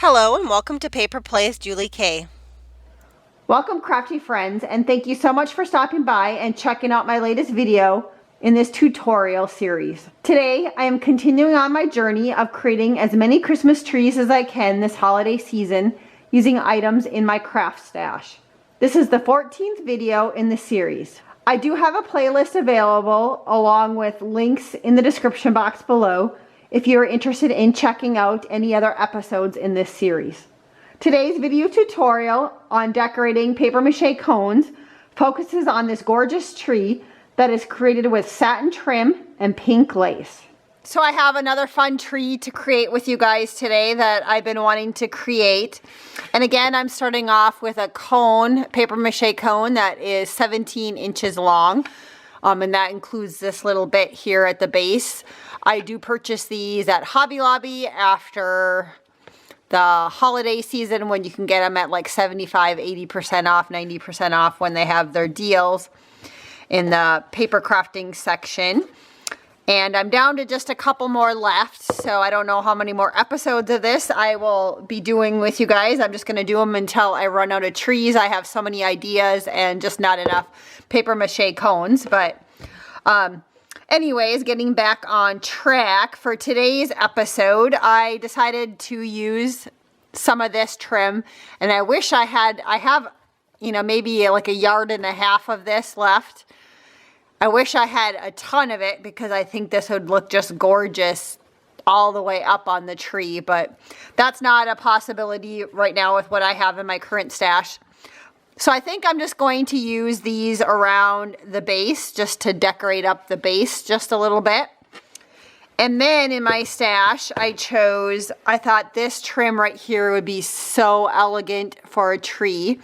Hello and welcome to Paper Plays Julie K. Welcome crafty friends, and thank you so much for stopping by and checking out my latest video in this tutorial series. Today I am continuing on my journey of creating as many Christmas trees as I can this holiday season using items in my craft stash. This is the 14th video in the series. I do have a playlist available along with links in the description box below if you are interested in checking out any other episodes in this series. Today's video tutorial on decorating paper mache cones focuses on this gorgeous tree that is created with satin trim and pink lace. So I have another fun tree to create with you guys today that I've been wanting to create. And again, I'm starting off with a cone, paper mache cone that is 17 inches long. And that includes this little bit here at the base. I do purchase these at Hobby Lobby after the holiday season when you can get them at like 75, 80% off, 90% off when they have their deals in the paper crafting section. And I'm down to just a couple more left, so I don't know how many more episodes of this I will be doing with you guys. I'm just going to do them until I run out of trees. I have so many ideas and just not enough paper mache cones. But anyways, getting back on track, for today's episode, I decided to use some of this trim. And I wish I have, you know, maybe like a yard and a half of this left. I wish I had a ton of it because I think this would look just gorgeous all the way up on the tree, but that's not a possibility right now with what I have in my current stash. So I think I'm just going to use these around the base just to decorate up the base just a little bit. And then in my stash, I thought this trim right here would be so elegant for a tree.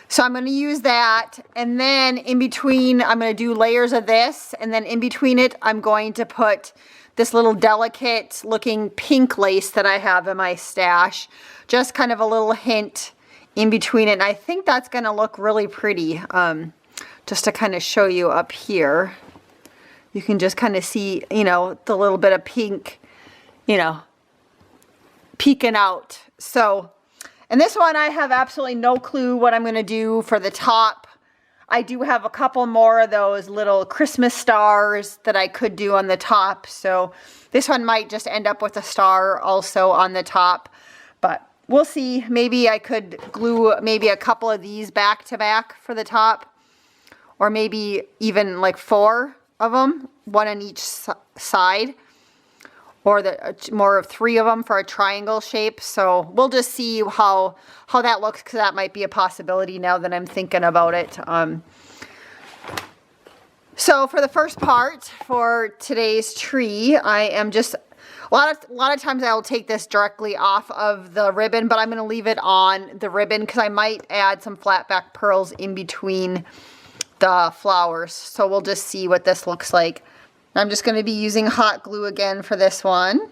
So I'm going to use that, and then in between I'm going to do layers of this, and then in between it I'm going to put this little delicate looking pink lace that I have in my stash. Just kind of a little hint in between it, and I think that's going to look really pretty. Just to kind of show you up here. You can just kind of see, you know, the little bit of pink, you know, peeking out. So, and this one I have absolutely no clue what I'm going to do for the top. I do have a couple more of those little Christmas stars that I could do on the top. So this one might just end up with a star also on the top. But we'll see. Maybe I could glue maybe a couple of these back to back for the top. Or maybe even like 4 of them, one on each side. Or more of 3 of them for a triangle shape. So we'll just see how that looks, because that might be a possibility now that I'm thinking about it. So for the first part for today's tree, I am just a lot of times I will take this directly off of the ribbon, but I'm going to leave it on the ribbon because I might add some flat back pearls in between the flowers. So we'll just see what this looks like. I'm just going to be using hot glue again for this one.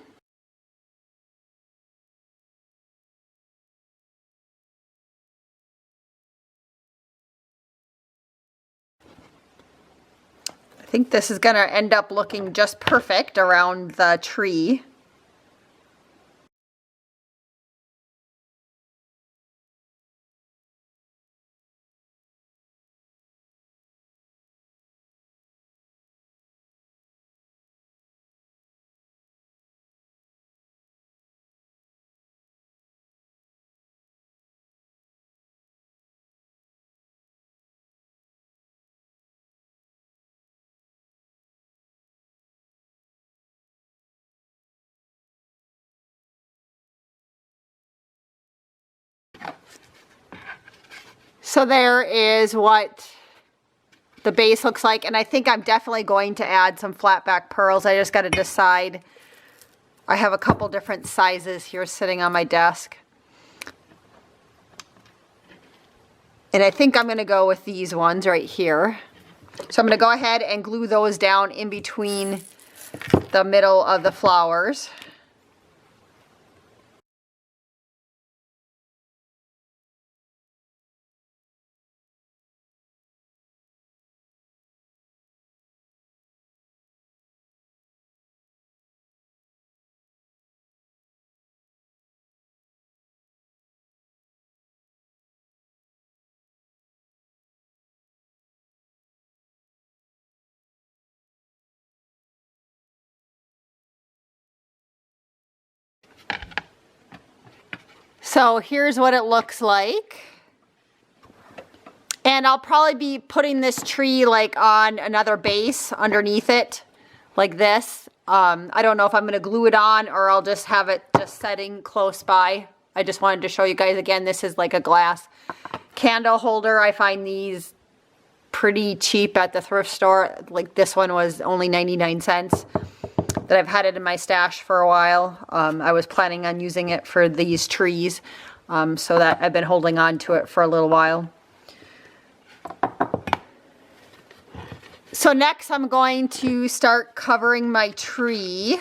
I think this is going to end up looking just perfect around the tree. So there is what the base looks like, and I think I'm definitely going to add some flat back pearls. I just got to decide. I have a couple different sizes here sitting on my desk. And I think I'm going to go with these ones right here. So I'm going to go ahead and glue those down in between the middle of the flowers. So here's what it looks like. And I'll probably be putting this tree like on another base underneath it, like this. I don't know if I'm going to glue it on or I'll just have it just setting close by. I just wanted to show you guys again, this is like a glass candle holder. I find these pretty cheap at the thrift store. Like this one was only 99 cents. That I've had it in my stash for a while. I was planning on using it for these trees, so that I've been holding on to it for a little while. So next I'm going to start covering my tree.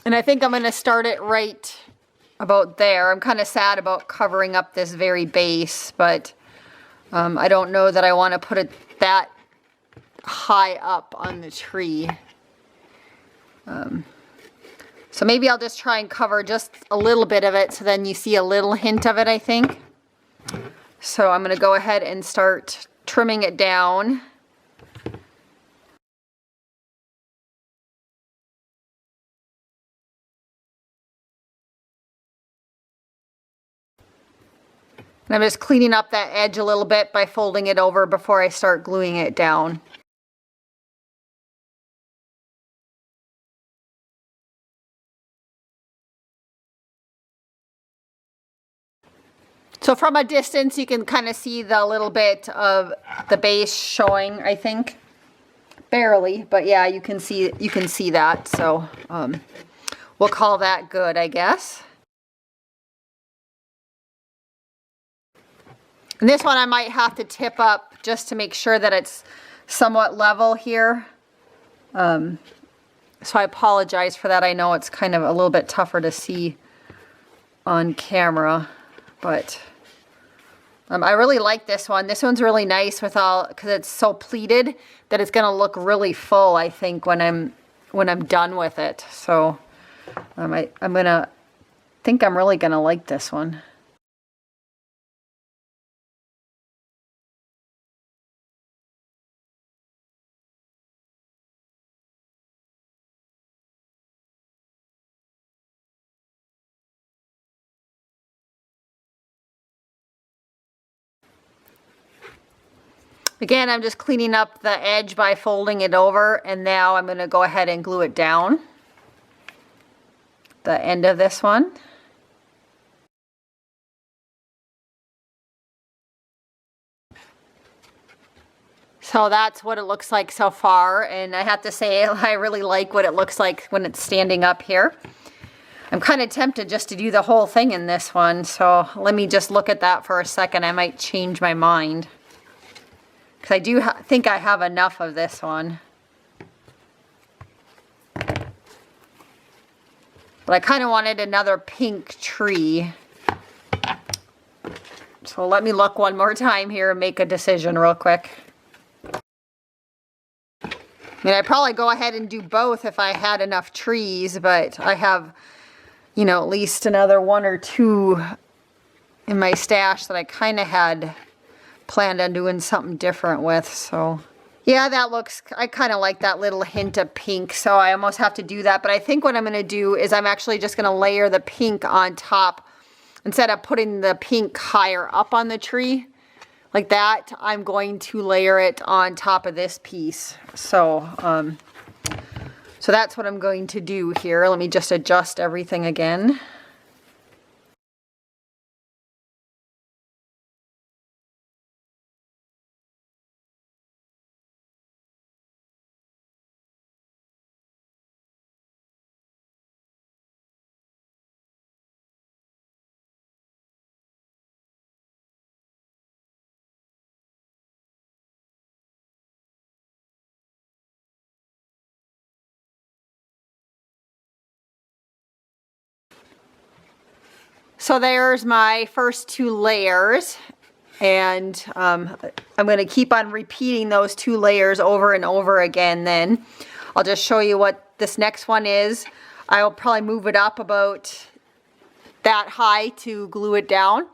And I think I'm going to start it right about there. I'm kind of sad about covering up this very base, but I don't know that I want to put it that high up on the tree. So maybe I'll just try and cover just a little bit of it so then you see a little hint of it, I think. So I'm going to go ahead and start trimming it down. And I'm just cleaning up that edge a little bit by folding it over before I start gluing it down. So from a distance you can kind of see the little bit of the base showing, I think. Barely, but yeah, you can see that. So we'll call that good, I guess. And this one I might have to tip up just to make sure that it's somewhat level here. So I apologize for that. I know it's kind of a little bit tougher to see on camera, but I really like this one. This one's really nice with all, because it's so pleated that it's going to look really full, I think, when I'm done with it. So I'm really gonna like this one. Again, I'm just cleaning up the edge by folding it over, and now I'm going to go ahead and glue it down. The end of this one. So that's what it looks like so far, and I have to say I really like what it looks like when it's standing up here. I'm kind of tempted just to do the whole thing in this one, so let me just look at that for a second. I might change my mind. Because I do think I have enough of this one. But I kind of wanted another pink tree. So let me look one more time here and make a decision real quick. I mean, I'd probably go ahead and do both if I had enough trees, but I have, you know, at least another one or two in my stash that I kind of had planned on doing something different with. So yeah, that looks, I kind of like that little hint of pink, so I almost have to do that. But I think what I'm going to do is I'm actually just going to layer the pink on top. Instead of putting the pink higher up on the tree like that, I'm going to layer it on top of this piece. So so that's what I'm going to do here. Let me just adjust everything again. So there's my first two layers, and I'm going to keep on repeating those two layers over and over again. Then I'll just show you what this next one is. I'll probably move it up about that high to glue it down.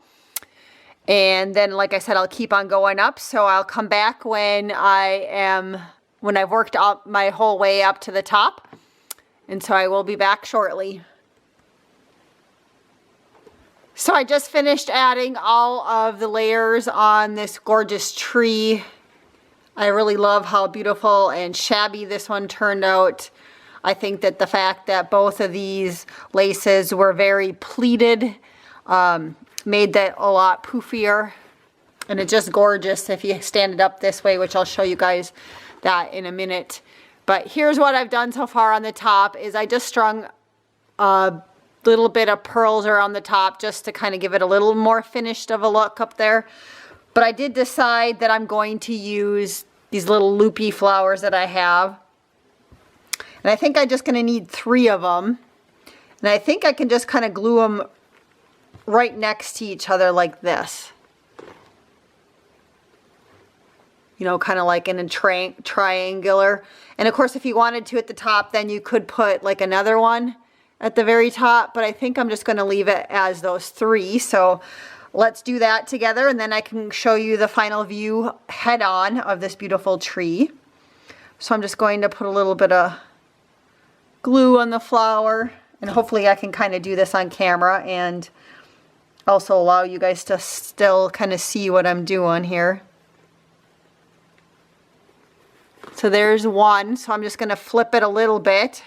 And then, like I said, I'll keep on going up. So I'll come back when I've worked up my whole way up to the top. And so I will be back shortly. So I just finished adding all of the layers on this gorgeous tree. I really love how beautiful and shabby this one turned out. I think that the fact that both of these laces were very pleated made that a lot poofier. And it's just gorgeous if you stand it up this way, which I'll show you guys that in a minute. But here's what I've done so far on the top is I just strung a little bit of pearls around the top just to kind of give it a little more finished of a look up there. But I did decide that I'm going to use these little loopy flowers that I have. And I think I'm just going to need 3 of them. And I think I can just kind of glue them right next to each other like this. You know, kind of like in a triangular. And of course, if you wanted to at the top, then you could put like another one at the very top. But I think I'm just going to leave it as those 3. So let's do that together. And then I can show you the final view head on of this beautiful tree. So I'm just going to put a little bit of glue on the flower, and hopefully I can kind of do this on camera and also allow you guys to still kind of see what I'm doing here. So there's one, so I'm just going to flip it a little bit,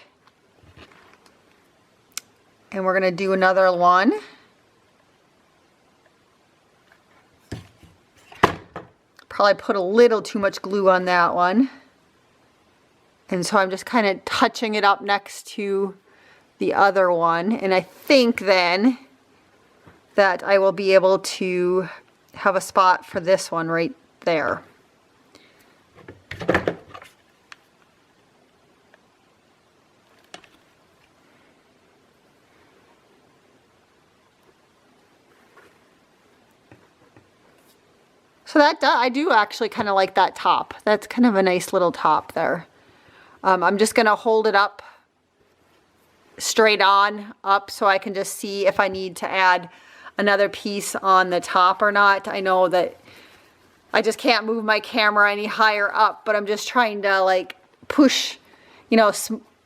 and we're going to do another one. Probably put a little too much glue on that one. And so I'm just kind of touching it up next to the other one. And I think then that I will be able to have a spot for this one right there. So that I do actually kind of like that top. That's kind of a nice little top there. I'm just going to hold it up straight on up so I can just see if I need to add another piece on the top or not. I know that I just can't move my camera any higher up, but I'm just trying to like push, you know,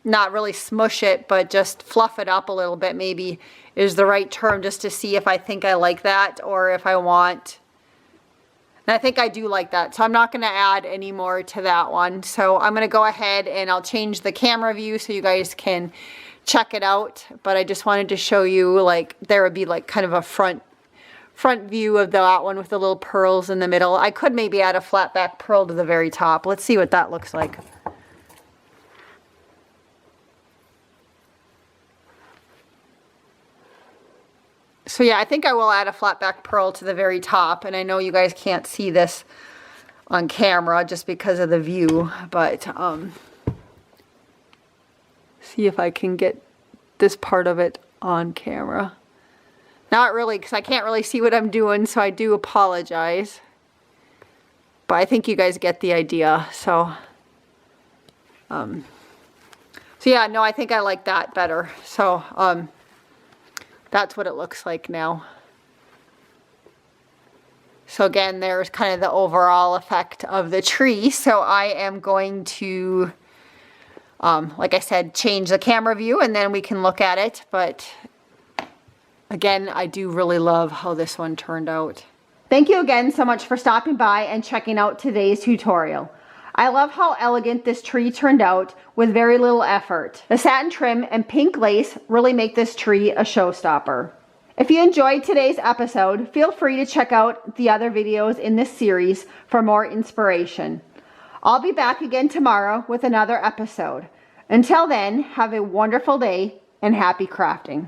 not really smush it, but just fluff it up a little bit maybe is the right term, just to see if I think I like that or if I want. And I think I do like that, so I'm not going to add any more to that one. So I'm going to go ahead and I'll change the camera view so you guys can check it out. But I just wanted to show you, like, there would be like kind of a front view of that one with the little pearls in the middle. I could maybe add a flat back pearl to the very top. Let's see what that looks like. So yeah, I think I will add a flat back pearl to the very top, and I know you guys can't see this on camera just because of the view, but see if I can get this part of it on camera. Not really, because I can't really see what I'm doing, so I do apologize. But I think you guys get the idea. So yeah, no, I think I like that better. So that's what it looks like now. So again, there's kind of the overall effect of the tree. So I am going to, like I said, change the camera view and then we can look at it. But again, I do really love how this one turned out. Thank you again so much for stopping by and checking out today's tutorial. I love how elegant this tree turned out with very little effort. The satin trim and pink lace really make this tree a showstopper. If you enjoyed today's episode, feel free to check out the other videos in this series for more inspiration. I'll be back again tomorrow with another episode. Until then, have a wonderful day and happy crafting.